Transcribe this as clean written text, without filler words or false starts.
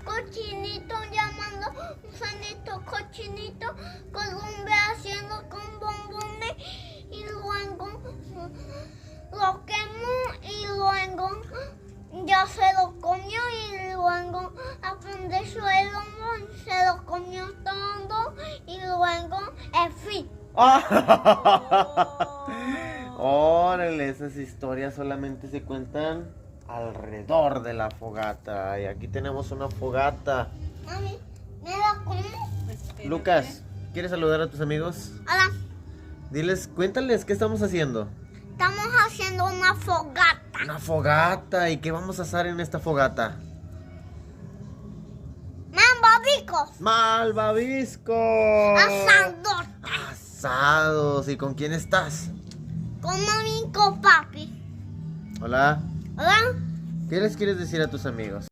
cochinito llamando gusanito, cochinito, Colombia haciendo con bombones y luego lo quemó y luego ya se lo comió y luego aprendió el lomo y se lo comió todo y luego el fin. Órale, esas historias solamente se cuentan alrededor de la fogata. Y aquí tenemos una fogata. Mami, ¿me la como? Lucas, ¿quieres saludar a tus amigos? Hola, Diles, cuéntales, ¿qué estamos haciendo? estamos haciendo una fogata. Una fogata. ¿Y qué vamos a hacer en esta fogata? Mambabicos, ¡Malvavisco! asador, Asados. ¿Y con quién estás? con mami y con papi. Hola. Hola. ¿Qué les quieres decir a tus amigos?